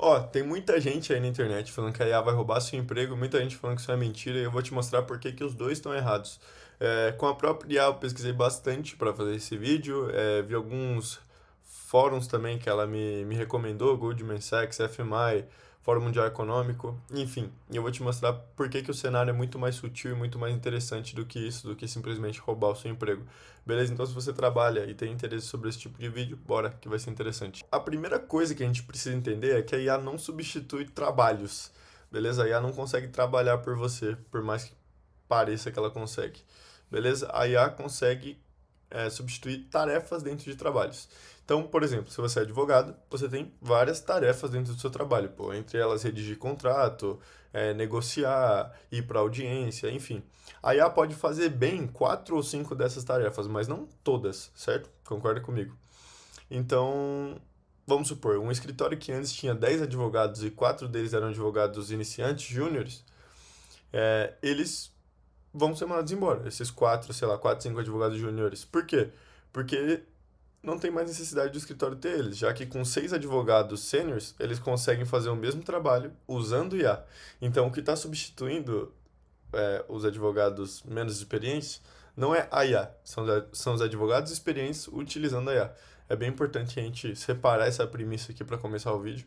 Ó, tem muita gente aí na internet falando que a IA vai roubar seu emprego, muita gente falando que isso é mentira, e eu vou te mostrar por que que os dois estão errados. Com a própria IA eu pesquisei bastante para fazer esse vídeo, vi alguns fóruns também que ela me recomendou, Goldman Sachs, FMI, Fórum Mundial Econômico, enfim, e eu vou te mostrar por que que o cenário é muito mais sutil e muito mais interessante do que isso, do que simplesmente roubar o seu emprego. Beleza? Então, se você trabalha e tem interesse sobre esse tipo de vídeo, bora, que vai ser interessante. A primeira coisa que a gente precisa entender é que a IA não substitui trabalhos, beleza? A IA não consegue trabalhar por você, por mais que pareça que ela consegue, beleza? A IA consegue substituir tarefas dentro de trabalhos. Então, por exemplo, se você é advogado, você tem várias tarefas dentro do seu trabalho, pô, entre elas redigir contrato, negociar, ir para audiência, enfim. A IA pode fazer bem quatro ou cinco dessas tarefas, mas não todas, certo? Concorda comigo? Então, vamos supor, um escritório que antes tinha 10 advogados e quatro deles eram advogados iniciantes, júniores, eles vão ser mandados embora. Esses quatro, sei lá, quatro, cinco advogados júniores. Por quê? Porque não tem mais necessidade do escritório ter eles, já que com seis advogados sêniores, eles conseguem fazer o mesmo trabalho usando IA. Então, o que está substituindo os advogados menos experientes não é a IA, são os advogados experientes utilizando a IA. É bem importante a gente separar essa premissa aqui para começar o vídeo,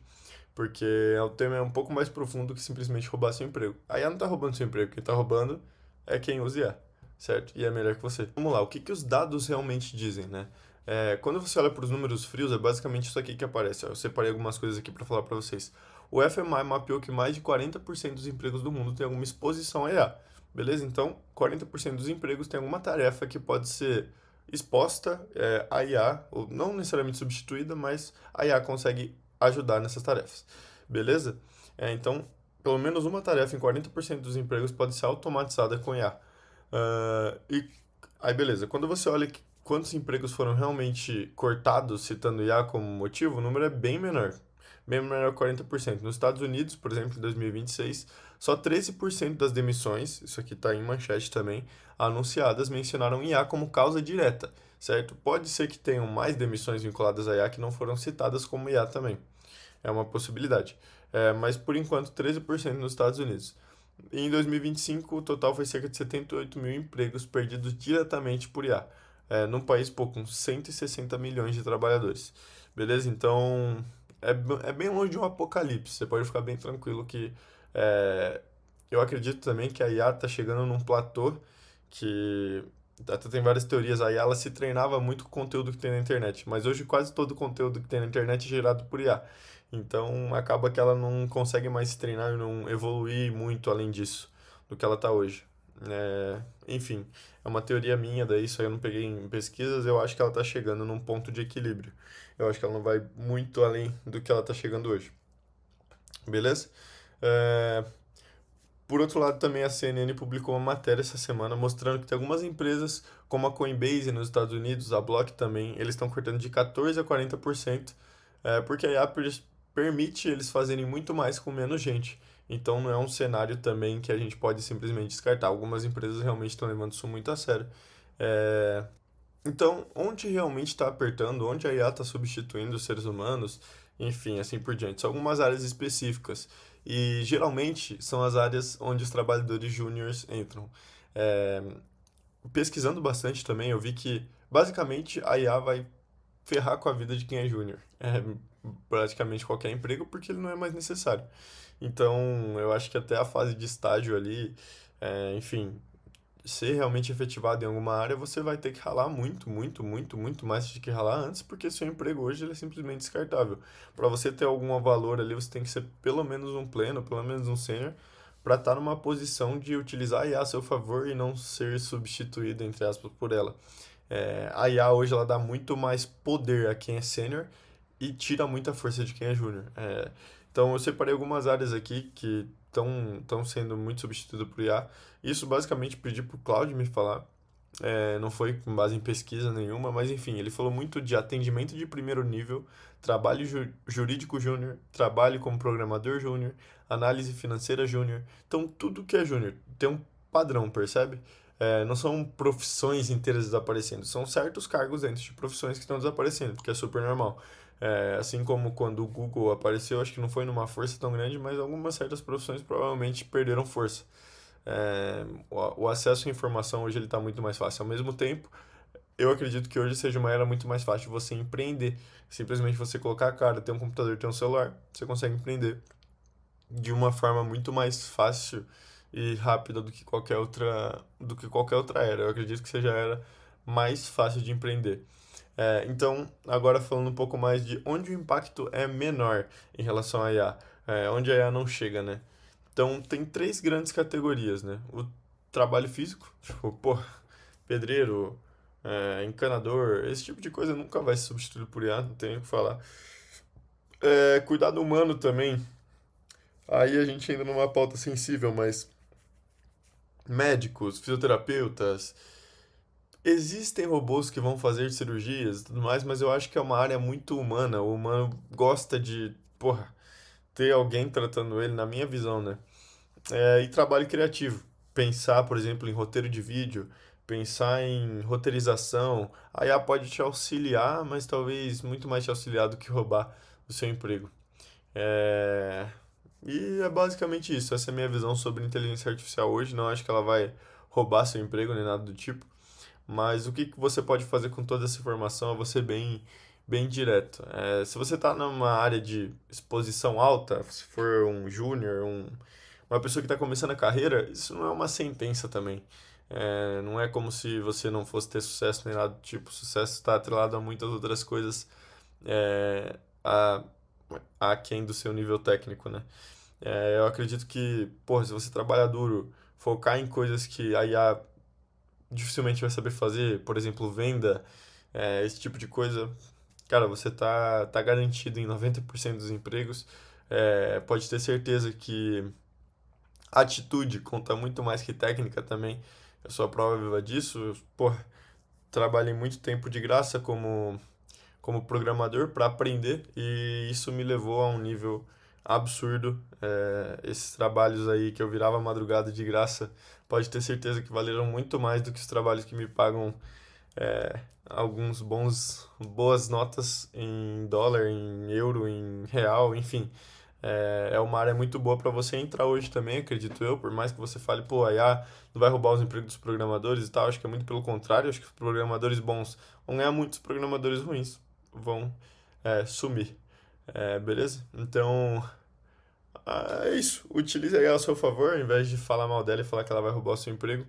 porque o tema é um pouco mais profundo que simplesmente roubar seu emprego. A IA não está roubando seu emprego, quem está roubando é quem usa IA, certo? E é melhor que você. Vamos lá, o que que os dados realmente dizem, né? Quando você olha para os números frios, é basicamente isso aqui que aparece. Ó. Eu separei algumas coisas aqui para falar para vocês. O FMI mapeou que mais de 40% dos empregos do mundo tem alguma exposição a IA. Beleza? Então, 40% dos empregos tem alguma tarefa que pode ser exposta à IA, ou não necessariamente substituída, mas a IA consegue ajudar nessas tarefas. Beleza? Então, pelo menos uma tarefa em 40% dos empregos pode ser automatizada com IA. E aí, beleza. Quando você olha quantos empregos foram realmente cortados citando IA como motivo, o número é bem menor que 40%. Nos Estados Unidos, por exemplo, em 2026, só 13% das demissões, isso aqui está em manchete também, anunciadas mencionaram IA como causa direta, certo? Pode ser que tenham mais demissões vinculadas a IA que não foram citadas como IA também. É uma possibilidade. Mas por enquanto, 13% nos Estados Unidos. E em 2025, o total foi cerca de 78 mil empregos perdidos diretamente por IA, num país pô, com 160 milhões de trabalhadores. Beleza? Então, é bem longe de um apocalipse. Você pode ficar bem tranquilo que é, eu acredito também que a IA está chegando num platô que até tem várias teorias. A IA ela se treinava muito com o conteúdo que tem na internet, mas hoje quase todo o conteúdo que tem na internet é gerado por IA. Então acaba que ela não consegue mais se treinar e não evoluir muito além disso do que ela está hoje. Enfim, é uma teoria minha, daí isso aí eu não peguei em pesquisas, eu acho que ela está chegando num ponto de equilíbrio. Eu acho que ela não vai muito além do que ela está chegando hoje. Beleza? É, Por outro lado, também a CNN publicou uma matéria essa semana mostrando que tem algumas empresas, como a Coinbase nos Estados Unidos, a Block também, eles estão cortando de 14 a 40%, porque a IA permite eles fazerem muito mais com menos gente. Então não é um cenário também que a gente pode simplesmente descartar. Algumas empresas realmente estão levando isso muito a sério. É, então, onde realmente está apertando, onde a IA está substituindo os seres humanos, enfim, assim por diante. São algumas áreas específicas. E geralmente são as áreas onde os trabalhadores júniores entram. É, Pesquisando bastante também, eu vi que basicamente a IA vai ferrar com a vida de quem é júnior. Praticamente qualquer emprego, porque ele não é mais necessário. Então, eu acho que até a fase de estágio ali, enfim, ser realmente efetivado em alguma área, você vai ter que ralar muito, muito, muito, muito mais do que ralar antes, porque seu emprego hoje ele é simplesmente descartável. Para você ter algum valor ali, você tem que ser pelo menos um pleno, pelo menos um sênior, para estar numa posição de utilizar a IA a seu favor e não ser substituído, entre aspas, por ela. A IA hoje ela dá muito mais poder a quem é sênior e tira muita força de quem é júnior. Então eu separei algumas áreas aqui que estão sendo muito substituídas por IA. Isso basicamente pedi para o Claudio me falar. Não foi com base em pesquisa nenhuma, mas enfim, ele falou muito de atendimento de primeiro nível, trabalho jurídico júnior, trabalho como programador júnior, análise financeira júnior. Então, tudo que é júnior tem um padrão, percebe? Não são profissões inteiras desaparecendo, são certos cargos dentro de profissões que estão desaparecendo, que é super normal. Assim como quando o Google apareceu, acho que não foi numa força tão grande, mas algumas certas profissões provavelmente perderam força. O acesso à informação hoje ele está muito mais fácil. Ao mesmo tempo, eu acredito que hoje seja uma era muito mais fácil de você empreender. Simplesmente você colocar a cara, ter um computador, ter um celular, você consegue empreender de uma forma muito mais fácil e rápida do que qualquer outra era. Eu acredito que seja a era mais fácil de empreender. Então, agora falando um pouco mais de onde o impacto é menor em relação à IA, onde a IA não chega, né? Então, tem três grandes categorias, né? O trabalho físico, tipo, pô, pedreiro, encanador, esse tipo de coisa nunca vai ser substituído por IA, não tenho o que falar. Cuidado humano também, aí a gente ainda numa pauta sensível, mas médicos, fisioterapeutas, existem robôs que vão fazer cirurgias e tudo mais, mas eu acho que é uma área muito humana. O humano gosta de, porra, ter alguém tratando ele, na minha visão, né? E trabalho criativo. Pensar, por exemplo, em roteiro de vídeo, pensar em roteirização. A IA pode te auxiliar, mas talvez muito mais te auxiliar do que roubar o seu emprego. É... E é basicamente isso. Essa é a minha visão sobre inteligência artificial hoje. Não acho que ela vai roubar seu emprego nem nada do tipo. Mas o que que você pode fazer com toda essa informação é você bem direto. Se você está numa área de exposição alta, se for um júnior, uma pessoa que está começando a carreira, isso não é uma sentença também. Não é como se você não fosse ter sucesso nem nada do tipo. O sucesso está atrelado a muitas outras coisas é, a, aquém do seu nível técnico, né? Eu acredito que, porra, se você trabalhar duro, focar em coisas que a IA dificilmente vai saber fazer, por exemplo, venda, esse tipo de coisa, cara, você tá garantido em 90% dos empregos. Pode ter certeza que atitude conta muito mais que técnica também. Eu sou a prova viva disso. Pô, trabalhei muito tempo de graça como programador para aprender e isso me levou a um nível absurdo. Esses trabalhos aí que eu virava madrugada de graça, pode ter certeza que valeram muito mais do que os trabalhos que me pagam alguns boas notas em dólar, em euro, em real, enfim. É uma área muito boa para você entrar hoje também, acredito eu, por mais que você fale, pô, a IA não vai roubar os empregos dos programadores e tal, acho que é muito pelo contrário, acho que os programadores bons vão ganhar muito, os programadores ruins vão sumir, beleza? Então, é isso, utilize a IA a seu favor, ao invés de falar mal dela e falar que ela vai roubar o seu emprego.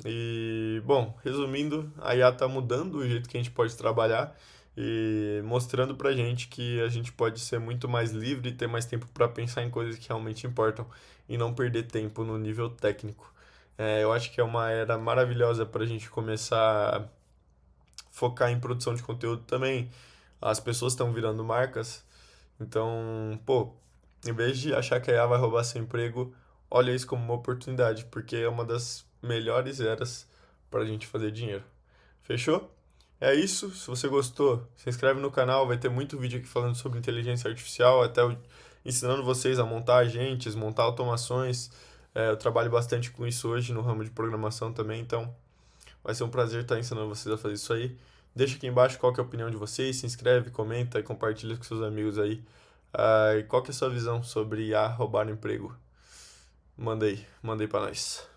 E, bom, resumindo, a IA está mudando o jeito que a gente pode trabalhar e mostrando pra gente que a gente pode ser muito mais livre e ter mais tempo para pensar em coisas que realmente importam e não perder tempo no nível técnico. Eu acho que é uma era maravilhosa para a gente começar a focar em produção de conteúdo também. As pessoas estão virando marcas, então, pô, em vez de achar que a IA vai roubar seu emprego, olha isso como uma oportunidade, porque é uma das melhores eras para a gente fazer dinheiro. Fechou? É isso. Se você gostou, se inscreve no canal. Vai ter muito vídeo aqui falando sobre inteligência artificial, ensinando vocês a montar agentes, montar automações. Eu trabalho bastante com isso hoje no ramo de programação também, então vai ser um prazer estar ensinando vocês a fazer isso aí. Deixa aqui embaixo qual que é a opinião de vocês, se inscreve, comenta e compartilha com seus amigos aí. E qual que é a sua visão sobre IA roubar emprego? Manda aí pra nós.